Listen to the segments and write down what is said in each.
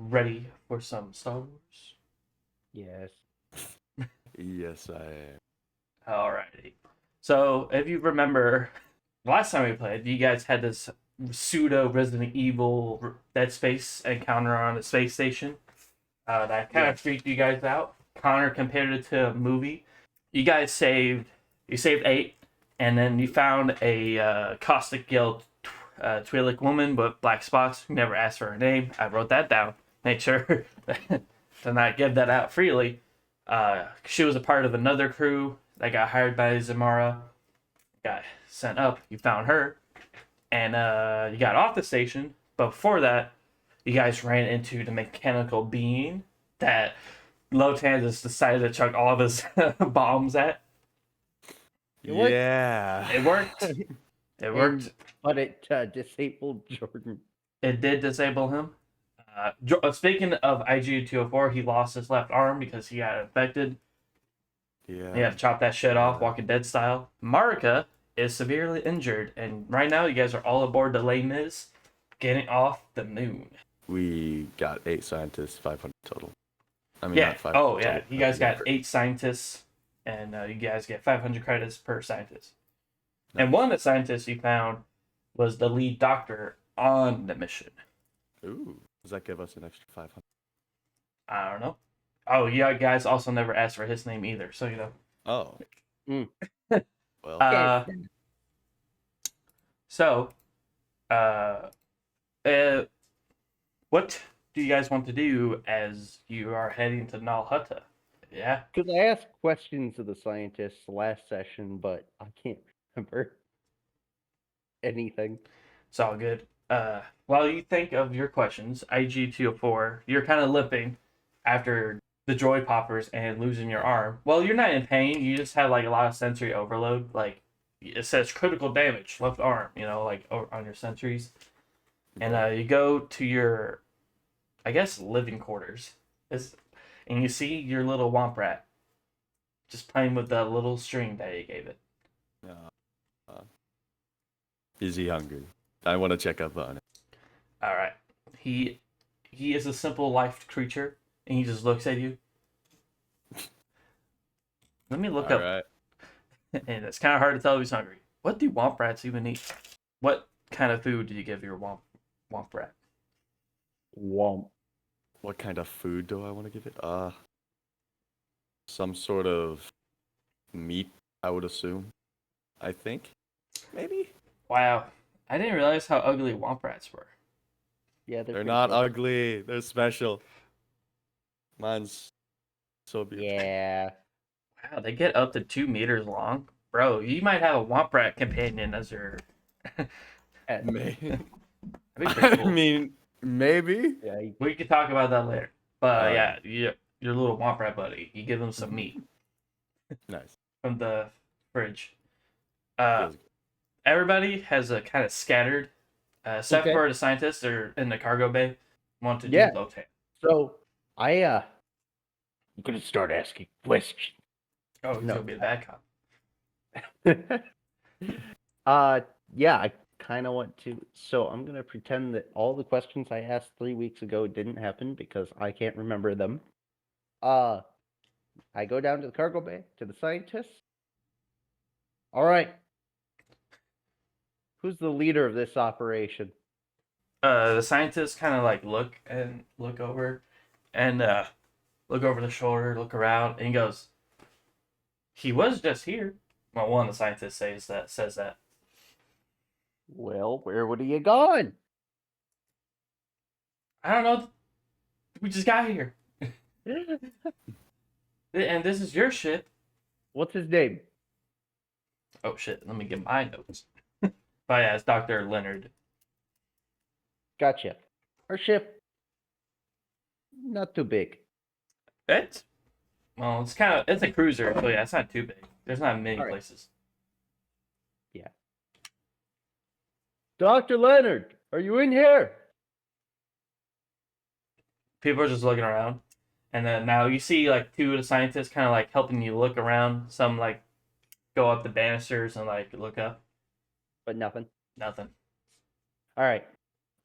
ready for some Star Wars? Yes. Yes, I am. Alrighty. So, if you remember, last time we played, you guys had this pseudo Resident Evil Dead Space encounter on a space station. That kind of freaked you guys out. Connor compared it to a movie. You guys saved 8, and then you found a caustic guild Twi'lek woman with black spots. You never asked for her name. I wrote that down. Make sure to not give that out freely. She was a part of another crew that got hired by Zamara. Got sent up. You found her, and you got off the station. But before that, you guys ran into the mechanical being that Lotan just decided to chuck all of his bombs at. Yeah. It worked. It worked. But it disabled Jordan. It did disable him. Speaking of IG-204, he lost his left arm because he got infected. Yeah. He had to chop that shit off, Walking Dead style. Marika is severely injured, and right now you guys are all aboard the Les Mis, getting off the moon. We got 8 scientists, 500 total. I mean, Yeah. not 500 Oh, yeah. total, You guys got but 8 scientists, and you guys get 500 credits per scientist. And one of the scientists you found was the lead doctor on the mission. Ooh. Does that give us an extra 500? I don't know. Oh, yeah, guys also never asked for his name either, so you know. Oh. Mm. Well. So, what do you guys want to do as you are heading to Nal Hutta? Yeah? Because I asked questions of the scientists last session, but I can't remember anything. It's all good. While you think of your questions, IG-204, you're kind of limping after the droid poppers and losing your arm. Well, you're not in pain. You just had like a lot of sensory overload. Like it says critical damage, left arm, you know, like on your sensories. And you go to your, I guess, living quarters. And you see your little womp rat just playing with the little string that you gave it. Is he hungry? I want to check up on it. All right. He is a simple life creature, and he just looks at you. Let me look up. Right. And it's kind of hard to tell if he's hungry. What do womp rats even eat? What kind of food do you give your womp rat? Womp. What kind of food do I want to give it? Some sort of meat, I would assume. I think. Maybe? Wow. I didn't realize how ugly womp rats were. Yeah, They're not ugly. They're special. Mine's so beautiful. Yeah. Wow, they get up to 2 meters long. Bro, you might have a womp rat companion as your... Maybe. That'd be pretty cool. I mean, maybe. Yeah. We could talk about that later. But yeah, your little womp rat buddy, you give him some meat Nice. from the fridge. Everybody has a kind of scattered, except for the scientists that are in the cargo bay, want to do Lotan. So I'm gonna start asking questions. Oh, he's gonna be a bad cop. Yeah, I kind of want to. So I'm gonna pretend that all the questions I asked 3 weeks ago didn't happen because I can't remember them. I go down to the cargo bay to the scientists. All right. Who's the leader of this operation? The scientists kind of like look over the shoulder, look around, and he goes, "He was just here." Well, one of the scientists says that. Well, where would he have gone? I don't know. We just got here, and this is your ship. What's his name? Oh shit! Let me get my notes. But yeah, it's Dr. Leonard. Gotcha. Our ship, not too big. It's a cruiser, so yeah, it's not too big. There's not many places. Yeah. Dr. Leonard, are you in here? People are just looking around. And then now you see like 2 of the scientists kind of like helping you look around. Some like go up the banisters and like look up. But nothing. Nothing. All right.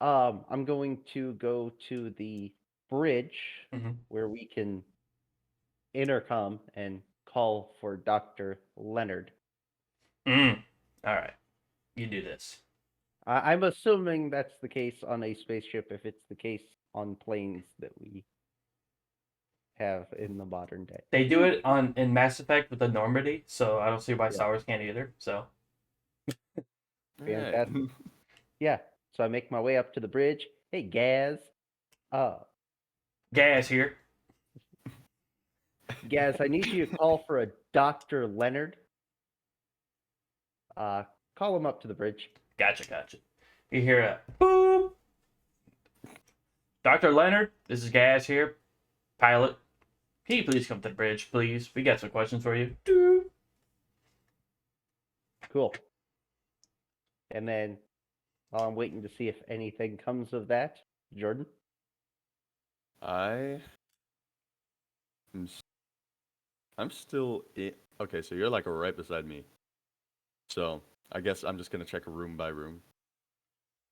I'm going to go to the bridge Mhm. where we can intercom and call for Dr. Leonard. All right, you do this. I'm assuming that's the case on a spaceship if it's the case on planes that we have in the modern day. They do it in Mass Effect with the Normandy, so I don't see why Yeah. Star Wars can't either. So Alright. Fantastic. Yeah. So I make my way up to the bridge. Hey, Gaz. Gas here. Gaz, I need you to call for a Dr. Leonard. Call him up to the bridge. Gotcha. You hear a boom. Dr. Leonard, this is Gas here. Pilot, can you please come to the bridge, please? We got some questions for you. Doo. Cool. And then while I'm waiting to see if anything comes of that, Jordan. I'm still in. Okay, so you're like right beside me. So I guess I'm just gonna check room by room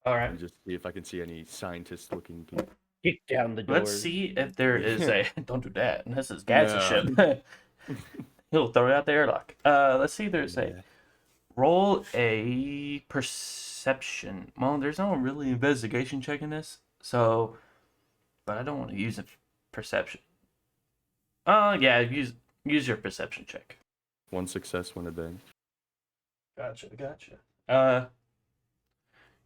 All right. and just see if I can see any scientist-looking people. Kick down the doors. Let's see if there is a. Don't do that. This is Gas's No. ship. He'll throw it out the airlock. Let's see if there's a. Yeah. Roll a perception. Well, there's no really investigation check in this, so. But I don't want to use a perception. Yeah, use your perception check. One success, one advantage. Gotcha.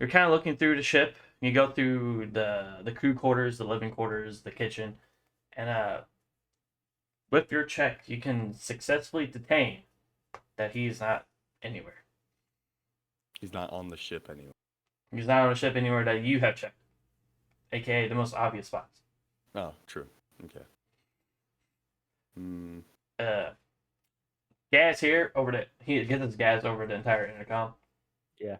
You're kind of looking through the ship. You go through the crew quarters, the living quarters, the kitchen, and with your check, you can successfully detain that he's not anywhere. He's not on the ship anyway. He's not on a ship anywhere that you have checked, aka the most obvious spots. Oh, true. Okay. Gas here over the he gets his gas over the entire intercom. Yeah.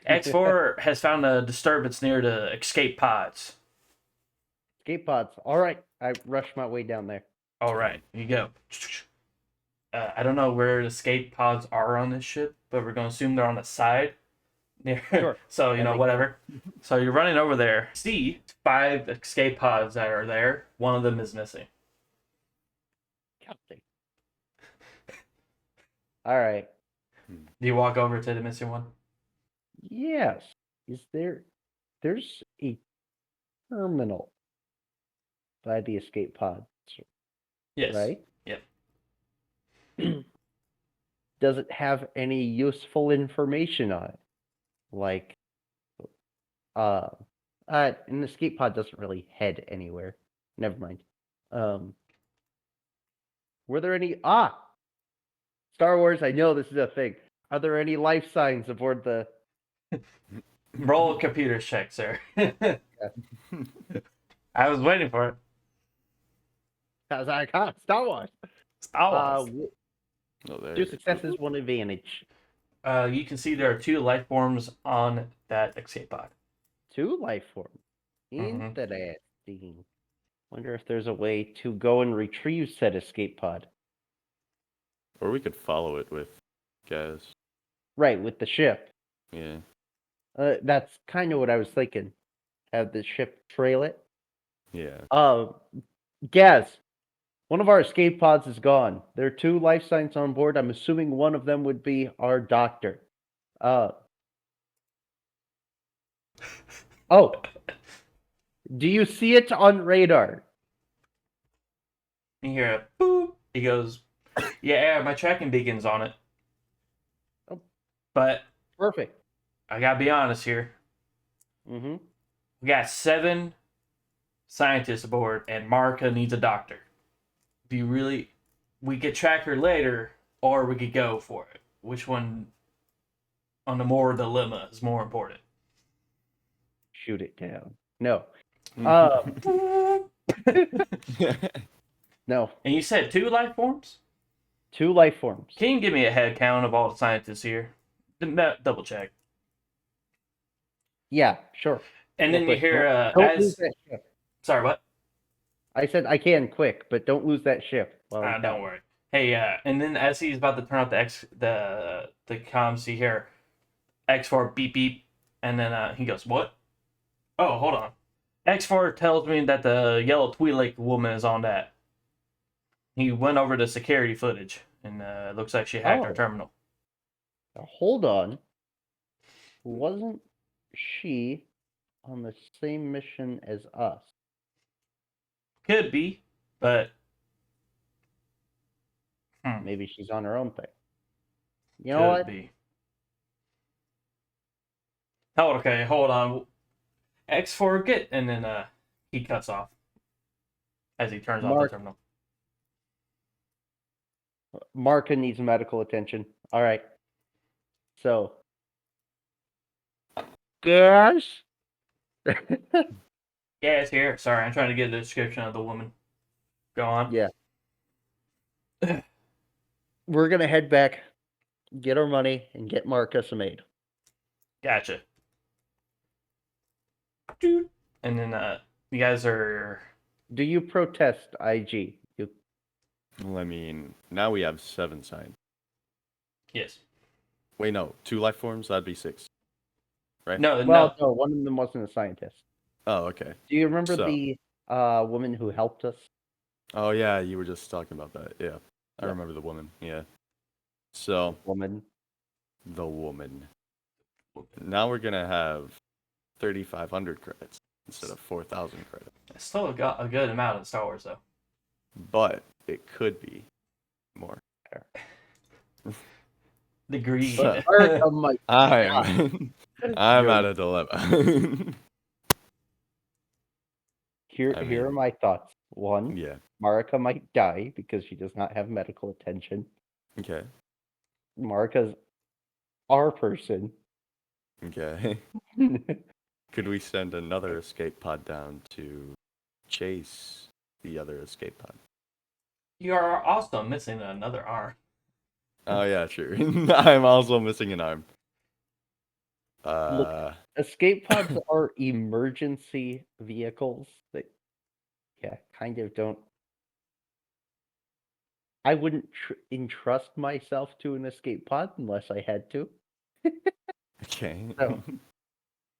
X4 has found a disturbance near the escape pods. Escape pods. All right. I rush my way down there. All right, you go. I don't know where the escape pods are on this ship, but we're gonna assume they're on the side. Sure. So That makes whatever. So you're running over there. See 5 escape pods that are there. One of them is missing. Captain. All right. Do you walk over to the missing one? Yes. There's a terminal by the escape pods, Yes. right? Yep. Does it have any useful information on it? Like, an escape pod doesn't really head anywhere. Never mind. Were there any Star Wars, I know this is a thing. Are there any life signs aboard the Roll a computer check, sir. I was waiting for it. How's that? Star Wars. Star Wars. Oh, there. 2 successes, 1 advantage. You can see there are 2 life forms on that escape pod. 2 life forms. Mhm. Interesting. Wonder if there's a way to go and retrieve said escape pod. Or we could follow it with gas. Right, with the ship. Yeah. That's kind of what I was thinking. Have the ship trail it. Yeah. Gaz, one of our escape pods is gone. There are 2 life signs on board. I'm assuming one of them would be our doctor. Oh. Do you see it on radar? You hear a boop. He goes, yeah, my tracking beacon's on it. Oh. But Perfect. I gotta be honest here. Mm-hmm. We got 7 scientists aboard, and Marka needs a doctor. Do you really? We could track her later, or we could go for it. Which one, on the more dilemma, is more important? Shoot it down. No. No. And you said 2 life forms? 2 life forms. Can you give me a head count of all the scientists here? Double check. Yeah, sure. And then you hear Don't lose that ship. Sorry, what? I said I can quick, but don't lose that ship. Well, Don't worry. Hey, and then as he's about to turn off the comms, you hear X4 beep beep, and then he goes, "What? Oh, hold on." X4 tells me that the yellow Twi'lek woman is on that. He went over the security footage, and it looks like she hacked our Oh. terminal. Now, hold on. Wasn't she on the same mission as us? Could be, but Maybe she's on her own thing. You could know what? be. Oh, okay, hold on. X4 get, and then he cuts off as he turns off the terminal. Marka needs medical attention. All right. So, gosh. Yeah, it's here. Sorry, I'm trying to get the description of the woman. Go on. Yeah. We're gonna head back, get our money, and get Marka some aid. Gotcha. Dude. And then you guys are. Do you protest, IG? You... Well, I mean, now we have 7 signs. Yes. Wait, no, 2 life forms. That'd be 6, right? No, Well, no, one of them wasn't a scientist. Oh, okay. Do you remember So- the woman who helped us? Oh yeah, you were just talking about that. Yeah, I Yeah. remember the woman. Yeah. So Woman. the woman. Now we're gonna have 3,500 credits instead of 4,000 credits. It's still a good amount in Star Wars, though. But it could be more. The greed. So- Marka might. I'm at a dilemma. Here I are mean- my thoughts. One, Yeah. Marika might die because she does not have medical attention. Okay. Marika's our person. Okay. Could we send another escape pod down to chase the other escape pod? You are also missing another arm. Oh yeah, sure. I'm also missing an arm. Escape pods are emergency vehicles that, kind of don't. I wouldn't entrust myself to an escape pod unless I had to. Okay. So-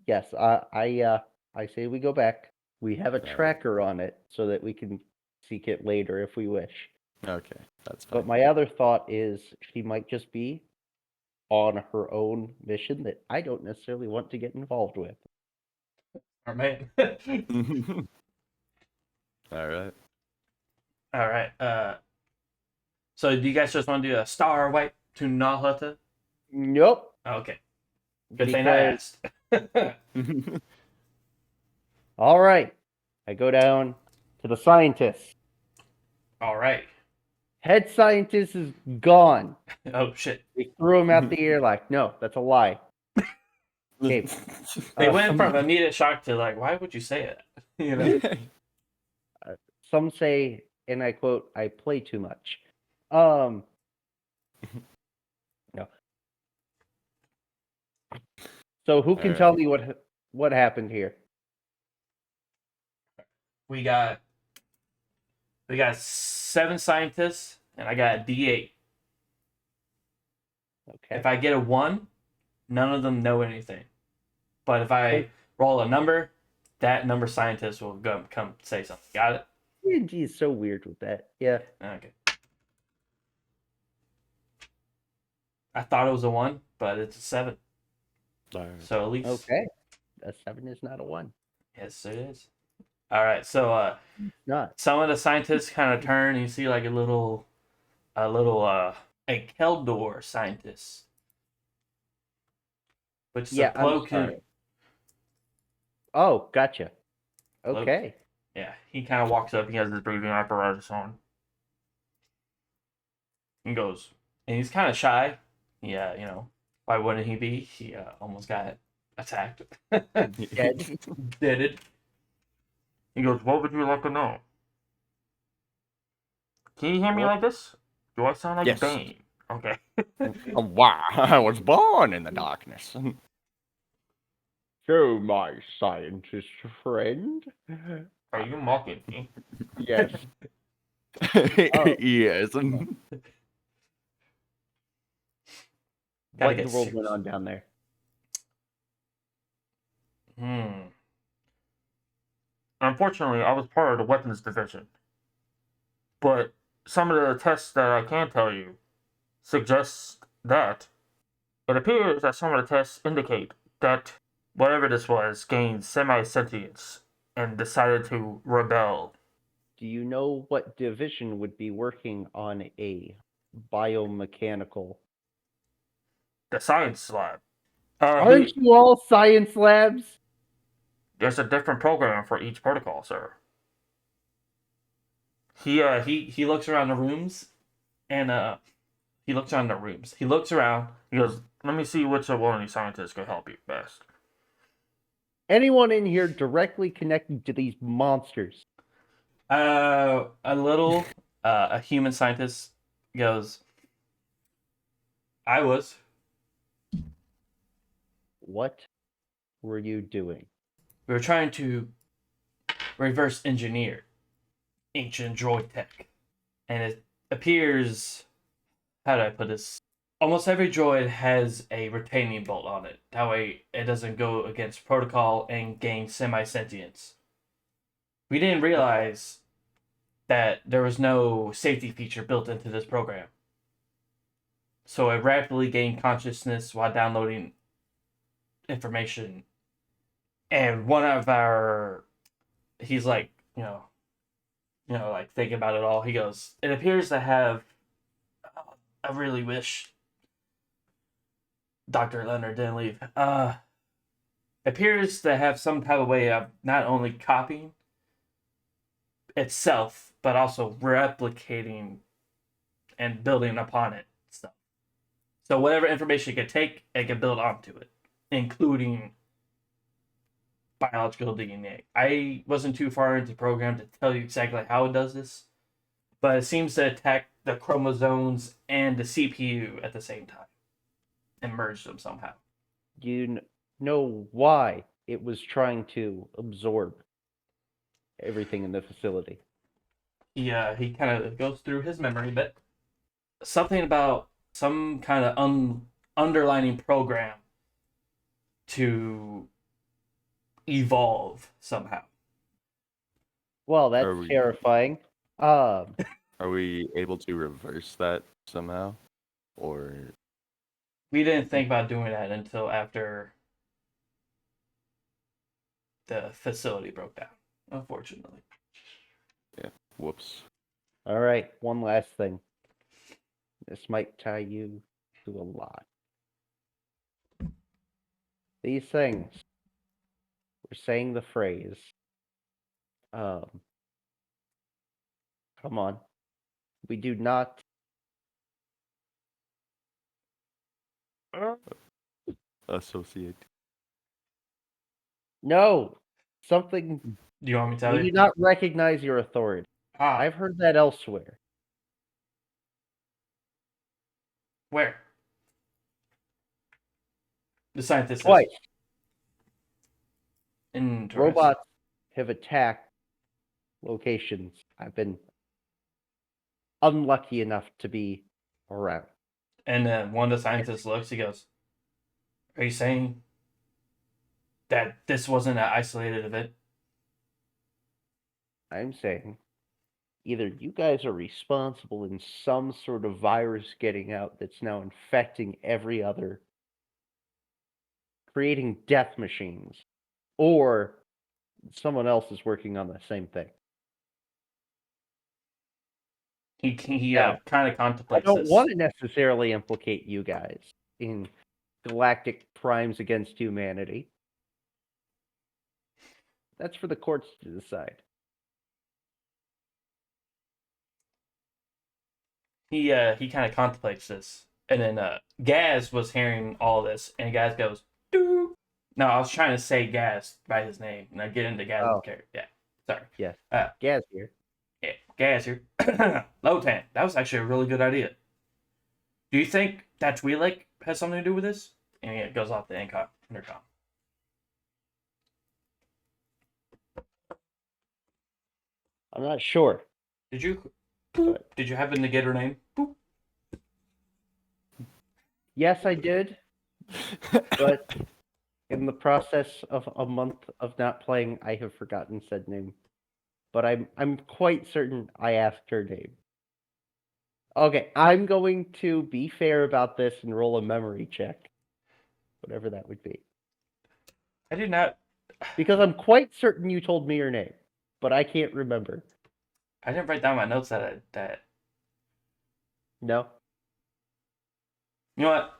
Yes, I say we go back. We have a Right. tracker on it so that we can seek it later if we wish. Okay, that's fine. But my other thought is she might just be on her own mission that I don't necessarily want to get involved with. All right. All right. All right. So do you guys just want to do a star wipe to Nahata? Nope. Okay. Good thing I Because- asked. All right. I go down to the scientist. All right. Head scientist is gone. Oh shit. We threw him out the air like, no, that's a lie. Okay. They went from immediate shock to like, why would you say it? You know. Some say, and I quote, I play too much. No. So who can Alright. tell me what happened here? We got 7 scientists, and I got a D8. Okay. If I get a 1, none of them know anything. But if I roll a number, that number scientist will come say something. Got it? D&D is so weird with that. Yeah. Okay. I thought it was a 1, but it's a 7. Alright. So at least Okay. A 7 is not a 1. yes, it is. All right. So Not. some of the scientists kind of turn. And you see like a Keldor scientist, which is Yeah, a I'm Plo Koon. sorry. Oh, gotcha. Plo- Okay. Yeah, he kind of walks up. He has his breathing apparatus on. He goes, and he's kind of shy. Yeah, why wouldn't he be? He almost got attacked. Dead. Did it? He goes, what would you like to know? Can you hear me What? like this? Do I sound like Yes. Bane? Okay. Oh, wow, I was born in the darkness. So, my scientist friend. Are you mocking me? Yes. Yes. Gotta What in get the world serious. went on down there? Unfortunately, I was part of the weapons division. But some of the tests that I can tell you suggest that it appears that some of the tests indicate that whatever this was gained semi sentience and decided to rebel. Do you know what division would be working on a biomechanical? The science lab. Aren't you all science labs? There's a different program for each protocol, sir. He looks around the rooms and he looks around the rooms. He looks around. He goes, "Let me see which one of these scientists can help you best." Anyone in here directly connected to these monsters? A human scientist goes, "I was." What were you doing? We were trying to reverse engineer ancient droid tech, and it appears, how do I put this? Almost every droid has a retaining bolt on it. That way, it doesn't go against protocol and gain semi sentience. We didn't realize that there was no safety feature built into this program. So it rapidly gained consciousness while downloading information. And one of our, he's like, like thinking about it all. He goes, "It appears to have, I really wish Dr. Leonard didn't leave. Appears to have some type of way of not only copying itself, but also replicating and building upon it stuff. So whatever information it can take, it can build onto it, including biological DNA. I wasn't too far into the program to tell you exactly how it does this, but it seems to attack the chromosomes and the CPU at the same time and merge them somehow." You know why it was trying to absorb everything in the facility? He kind of goes through his memory bit. Something about some kind of underlining program to evolve somehow. Well, that's Are we- terrifying. Are we able to reverse that somehow? Or We didn't think about doing that until after the facility broke down, unfortunately. whoops. All right, one last thing. This might tie you to a lot. These things, we're saying the phrase, come on, we do not Associate. no something. Do you want me to tell We do you? not recognize your authority. I've heard that elsewhere. Where? The scientist says, Twice, "Interesting." robots have attacked locations I've been unlucky enough to be around. And then one of the scientists looks, he goes, "Are you saying that this wasn't an isolated event?" I'm saying either you guys are responsible in some sort of virus getting out that's now infecting every other, creating death machines, or someone else is working on the same thing. He Yeah. kind of I contemplates don't this. want to necessarily implicate you guys in galactic crimes against humanity. That's for the courts to decide. He kind of contemplates this, and then Gaz was hearing all this, and Gaz goes, "Doo." No, I was trying to say Gaz by his name, and I get into Gaz's Oh. character. Yeah, sorry. Yes. Uh, Gaz here. Yeah, Gaz here. Lotan. That was actually a really good idea. Do you think that Twi'lek has something to do with this? And it goes off the intercom. I'm not sure. Did you happen to get her name? Boop. Yes, I did, but In the process of a month of not playing, I have forgotten said name. But I'm quite certain I asked her name. Okay, I'm going to be fair about this and roll a memory check. Whatever that would be. I did not. Because I'm quite certain you told me your name, but I can't remember. I didn't write down my notes that. No? You know what?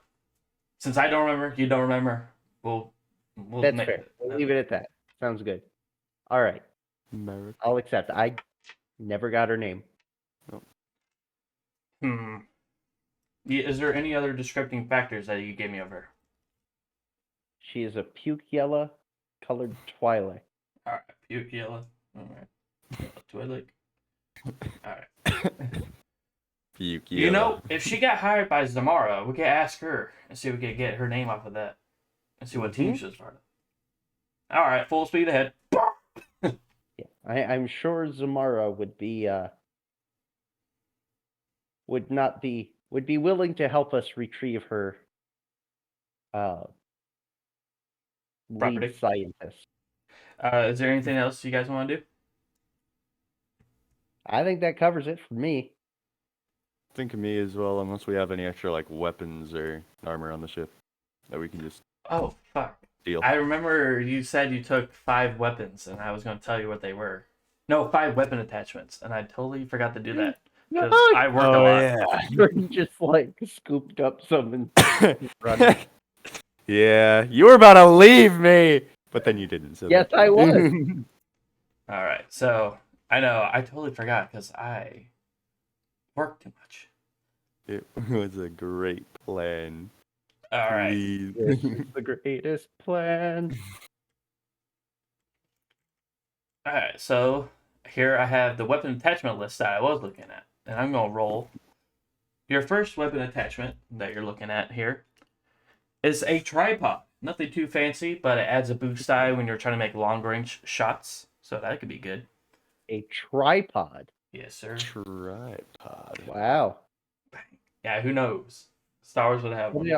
Since I don't remember, you don't remember. We'll That's make fair. We'll leave it at that. Sounds good. All right. America. I'll accept. I never got her name. Is there any other descripting factors that you gave me over? She is a puke yellow colored twilight. All right, puke yellow. All right, twilight. All right. Puke You know, if she got hired by Zamara, we could ask her and see if we could get her name off of that and see what team she was part of. All right, full speed ahead. Yeah, I'm sure Zamara would be would be willing to help us retrieve her Property. lead scientist. Is there anything else you guys want to do? I think that covers it for me. Think of me as well, unless we have any extra like weapons or armor on the ship that we can just Oh, fuck. steal. I remember you said you took 5 weapons, and I was going to tell you what they were. No, 5 weapon attachments, and I totally forgot to do that. Because I worked a lot. You just like scooped up some and run. Yeah, you were about to leave me, but then you didn't. So Yes, that's I was. All right, so I know I totally forgot because I worked too much. It was a great plan. All right, Please. This is the greatest plan. all right. So here I have the weapon attachment list that I was looking at, and I'm gonna roll. Your first weapon attachment that you're looking at here is a tripod. Nothing too fancy, but it adds a boost die when you're trying to make long range shots. So that could be good. A tripod. Yes, sir. Tripod. Wow. Yeah, who knows? Star Wars would have one.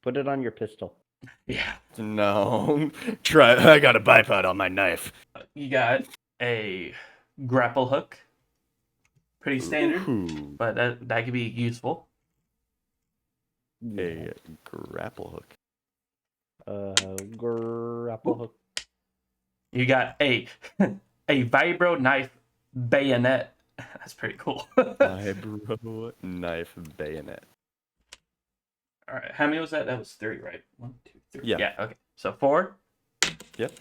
Put it on your pistol. Yeah. No. I got a bipod on my knife. You got a grapple hook. Pretty standard, Ooh, but that could be useful. a grapple hook. Grapple hook. You got a vibro knife bayonet. That's pretty cool. Vibro knife bayonet. All right, how many was that? That was 3, right? 1, 2, 3. Yeah. Yeah. Okay. So 4. Yep.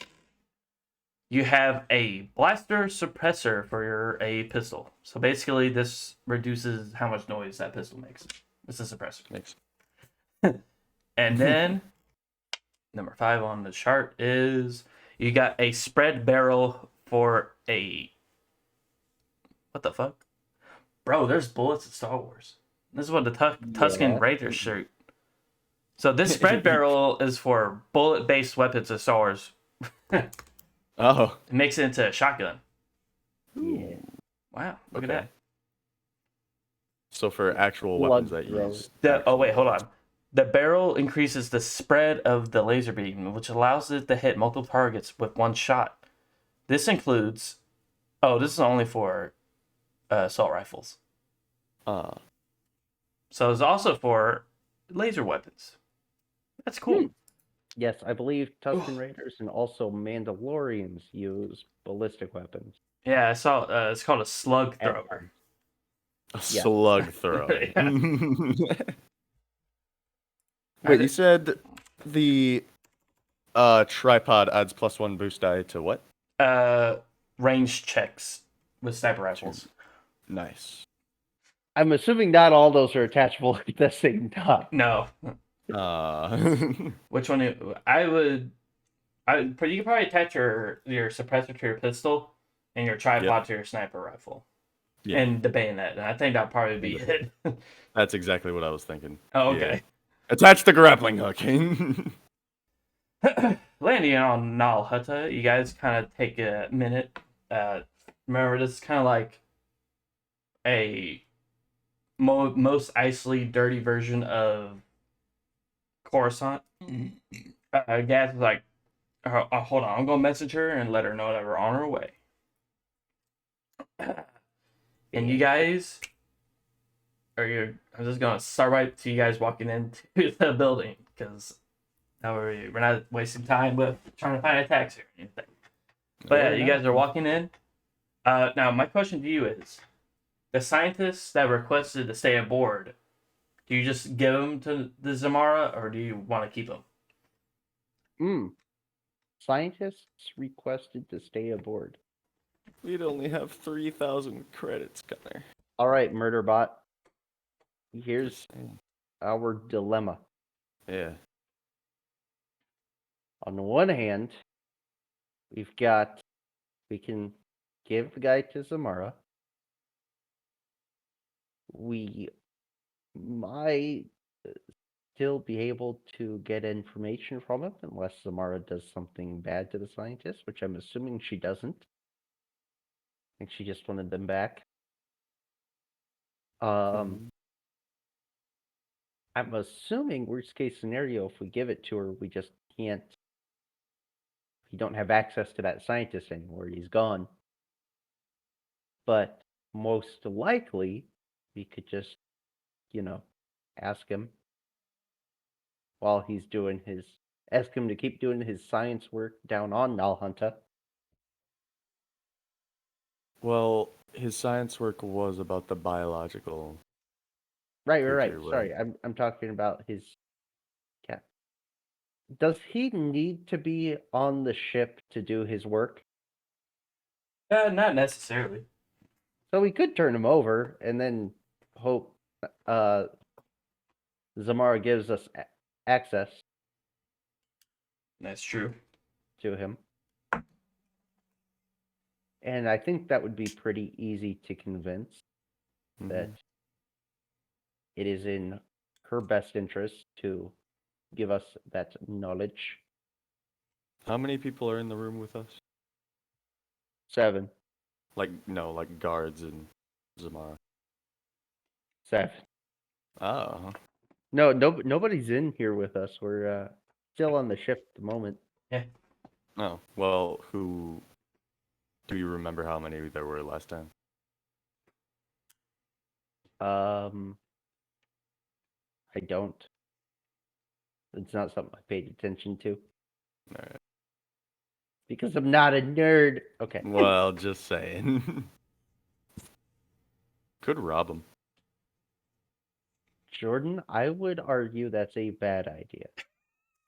You have a blaster suppressor for your a pistol. So basically, this reduces how much noise that pistol makes. It's a suppressor. Thanks. And then number 5 on the chart is you got a spread barrel for a. What the fuck, bro? There's bullets in Star Wars. This is what the Tusken Raiders shoot. So this spread barrel is for bullet-based weapons in Star Wars. Oh. It makes it into a shotgun. Yeah. Wow, look Okay. at that. So for actual Blood weapons that thrower. use. Oh wait, hold on. The barrel increases the spread of the laser beam, which allows it to hit multiple targets with one shot. This includes. Oh, this is only for assault rifles. So it's also for laser weapons. That's cool. Yes, I believe Tusken Raiders and also Mandalorians use ballistic weapons. Yeah, I saw. It's called a slug thrower. A Yeah. slug thrower. Yeah. Wait, you said the tripod adds +1 boost die to what? Range checks with sniper rifles. Nice. I'm assuming not all those are attachable at the same time. No. Which one? You could probably attach your suppressor to your pistol and your tripod to your sniper rifle. Yeah. And the bayonet. And I think that'd probably be it. That's exactly what I was thinking. Oh, okay. Yeah. Attach the grappling hook. Landing on Nal Hutta, you guys kind of take a minute. Remember, this is kind of like a most icily dirty version of Coruscant. Gaz was like, hold on, I'm gonna message her and let her know that we're on our way. And you guys, I'm just gonna start right to you guys walking into the building because now we're not wasting time with trying to find a taxi or anything. But yeah, you guys are walking in. Now my question to you is: the scientists that requested to stay aboard, do you just give them to the Zamara, or do you want to keep them? Scientists requested to stay aboard. We'd only have 3,000 credits, Gunner. All right, Murderbot. Here's Just saying. our dilemma. Yeah. On the one hand, we can give the guy to Zamara. We might still be able to get information from him unless Zamara does something bad to the scientists, which I'm assuming she doesn't. I think she just wanted them back. Mhm. I'm assuming worst case scenario, if we give it to her, we just can't. We don't have access to that scientist anymore. He's gone. But most likely, we could just, ask him while he's ask him to keep doing his science work down on Nalhunta. Well, his science work was about the biological Right. creature. Sorry, I'm talking about his cat. Does he need to be on the ship to do his work? Not necessarily. So we could turn him over and then hope Zamara gives us access That's true. to him. And I think that would be pretty easy to convince that it is in her best interest to give us that knowledge. How many people are in the room with us? 7. Like guards and Zamara. 7. Oh. No, nobody's in here with us. We're still on the ship at the moment. Yeah. Oh. Well, do you remember how many there were last time? I don't. It's not something I paid attention to All right. because I'm not a nerd. Okay. Well, just saying. Could rob them. Jordan, I would argue that's a bad idea.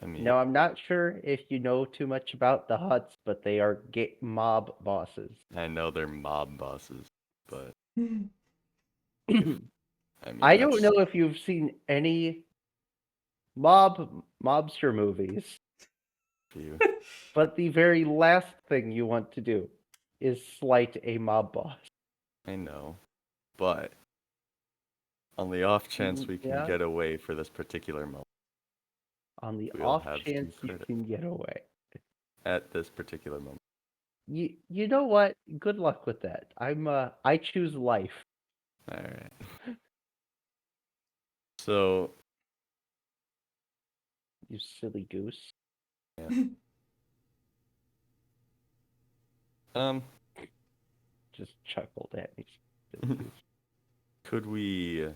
I mean, Now, I'm not sure if you know too much about the Huts, but they are mob bosses. I know they're mob bosses, but I I mean, don't that's know if you've seen any mobster movies, you. but the very last thing you want to do is slight a mob boss. I know, but on the off chance we can Yeah. get away for this particular moment, On the we'll off have chance some you credit. can get away. At this particular moment. You know what? Good luck with that. I choose life. All right. So, You silly goose. yeah. Just chuckled at me. Silly goose. Could we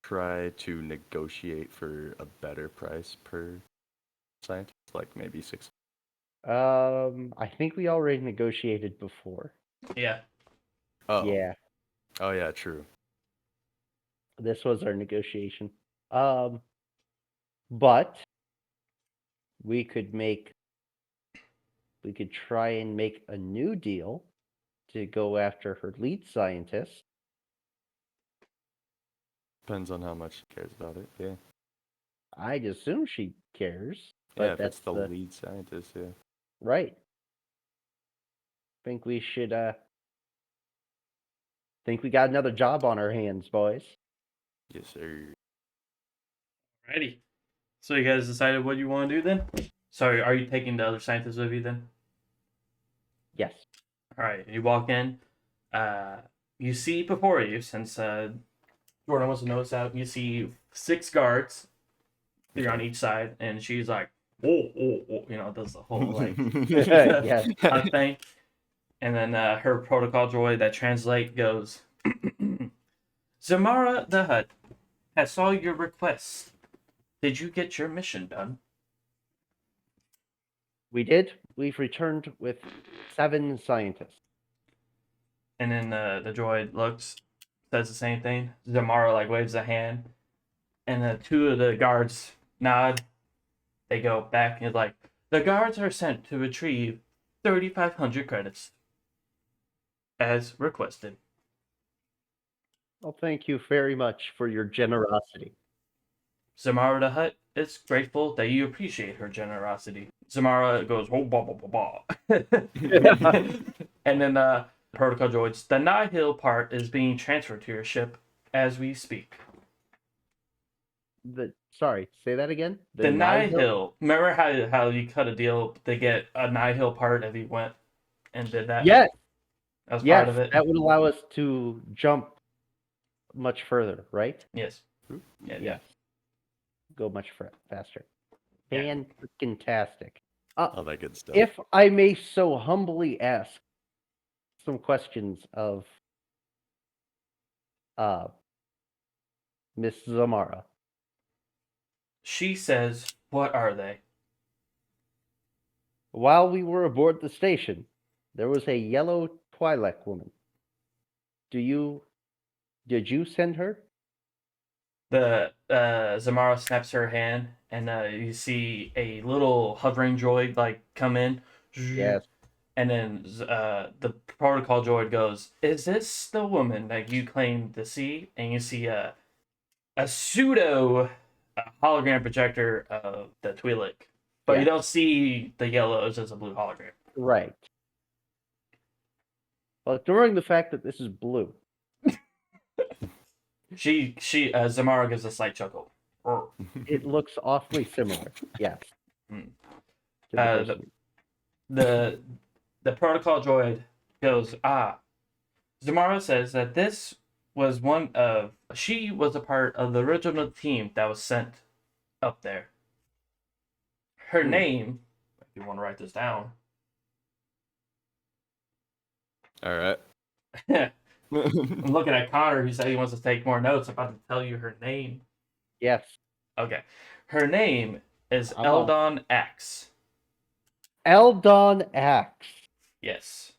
try to negotiate for a better price per scientist, like maybe 6? I think we already negotiated before. Yeah. Oh. Yeah, Oh yeah, true. this was our negotiation. But we could try and make a new deal to go after her lead scientist. Depends on how much she cares about it. Yeah. I'd assume she cares, Yeah, but if that's it's the lead scientist, yeah. right. Think we should think we got another job on our hands, boys. Yes, sir. Alrighty. So you guys decided what you want to do then? Sorry, are you taking the other scientists with you then? Yes. All right. You walk in. You see before you, since Jordan wants to notice out, you see 6 guards 3 on each side, and she's like, oh, does the whole like Yes. hug thing. And then her protocol droid that translate goes, Zamara the Hutt has saw your request. Did you get your mission done? We did. We've returned with 7 scientists. And then the droid looks, says the same thing. Zamara like waves a hand, and then 2 of the guards nod. They go back and like, the guards are sent to retrieve 3,500 credits, as requested. Well, thank you very much for your generosity. Zamara the Hutt is grateful that you appreciate her generosity. Zamara goes, oh, blah, blah, blah, blah. And then protocol droids, the Nihil part is being transferred to your ship as we speak. Sorry, say that again. The Nihil. Remember how you cut a deal to get a Nihil part if you went and did that? Yes. That was Yes, part of it. that would allow us to jump much further, right? Yes. Yeah. Go much faster. Yeah. Fan-freaking-tastic. All that good stuff. If I may so humbly ask some questions of Miss Zamara. She says, what are they? While we were aboard the station, there was a yellow Twi'lek woman. Did you send her? The Zamara snaps her hand, and you see a little hovering droid like come in. Yes. And then the protocol droid goes, "Is this the woman that you claim to see?" And you see a pseudo hologram projector of the Twi'lek, but you Yes. don't see the yellow. It's just a blue hologram. Right. Well, ignoring the fact that this is blue. She Zamara gives a slight chuckle. It looks awfully similar. Yes. Hmm. To the person. The protocol droid goes, Zamara says that this was she was a part of the original team that was sent up there. Her name, if you want to write this down. All right. I'm looking at Connor, who said he wants to take more notes. I'm about to tell you her name. Yes. Okay. Her name is I'm Eldon X. Eldon X. Yes.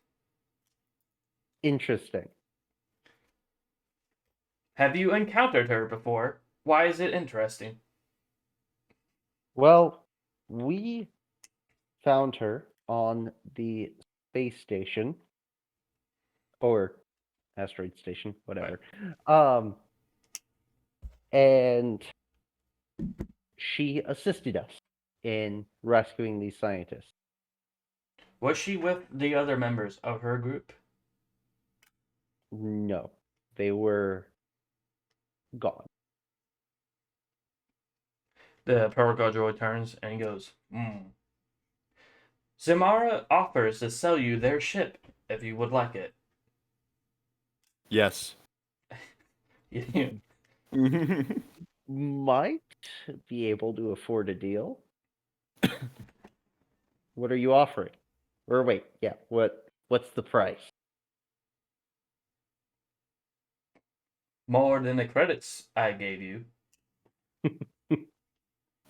Interesting. Have you encountered her before? Why is it interesting? Well, we found her on the space station or asteroid station, whatever. And she assisted us in rescuing these scientists. Was she with the other members of her group? No, they were gone. The protocol droid turns and goes, Zamara offers to sell you their ship if you would like it. Yes. Might be able to afford a deal. What are you offering? Or wait, yeah, what's the price? More than the credits I gave you.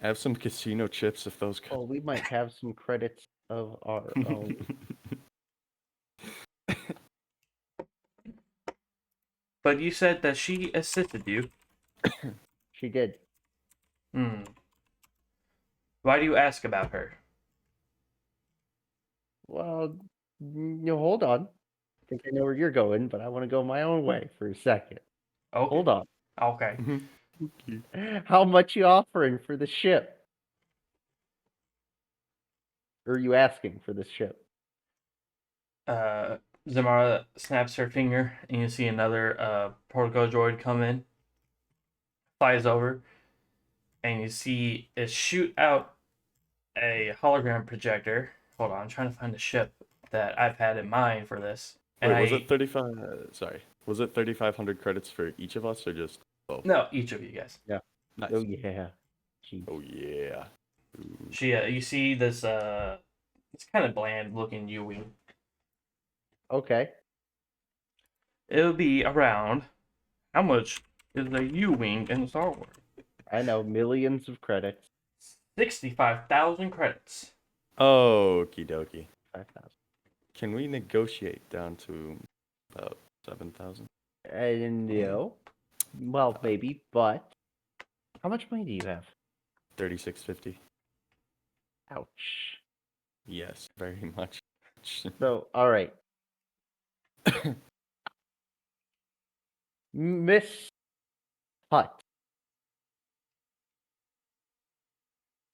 Have some casino chips if those. Well, we might have some credits of our own. But you said that she assisted you. She did. Why do you ask about her? Well, hold on. I think I know where you're going, but I want to go my own way for a second. Okay. Hold on. Okay. How much you offering for the ship? Or are you asking for this ship? Zamara snaps her finger, and you see another protocol droid come in, flies over, and you see it shoot out a hologram projector. Hold on, I'm trying to find the ship that I've had in mind for this. And Wait, was it 35? Sorry, was it 3,500 credits for each of us, or just both? No, each of you guys. Yeah. Nice. Oh yeah. Jeez. Oh yeah. Ooh. You see this it's kind of bland looking U-wing. Okay. It'll be around, how much is a U-wing in Star Wars? I know, millions of credits. 65,000 credits. Okie dokie. 5,000. Can we negotiate down to about 7,000? No. Well, maybe, but how much money do you have? 3650. Ouch. Yes, very much. So, all right. Miss Hutt.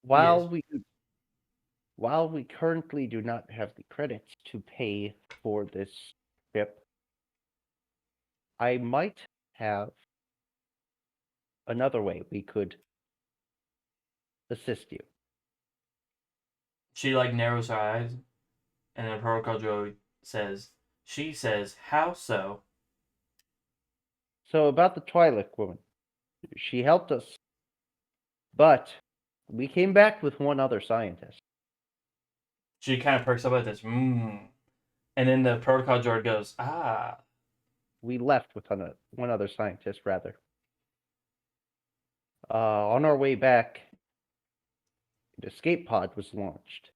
While Yes. we currently do not have the credits to pay for this trip, I might have another way we could assist you. She like narrows her eyes, and then Protocol Droid says, she says, how so? So about the Twi'lek woman, she helped us, but we came back with one other scientist. She kind of perks up at this, and then the Protocol Droid goes, ah. We left with one other scientist, rather. On our way back, the escape pod was launched.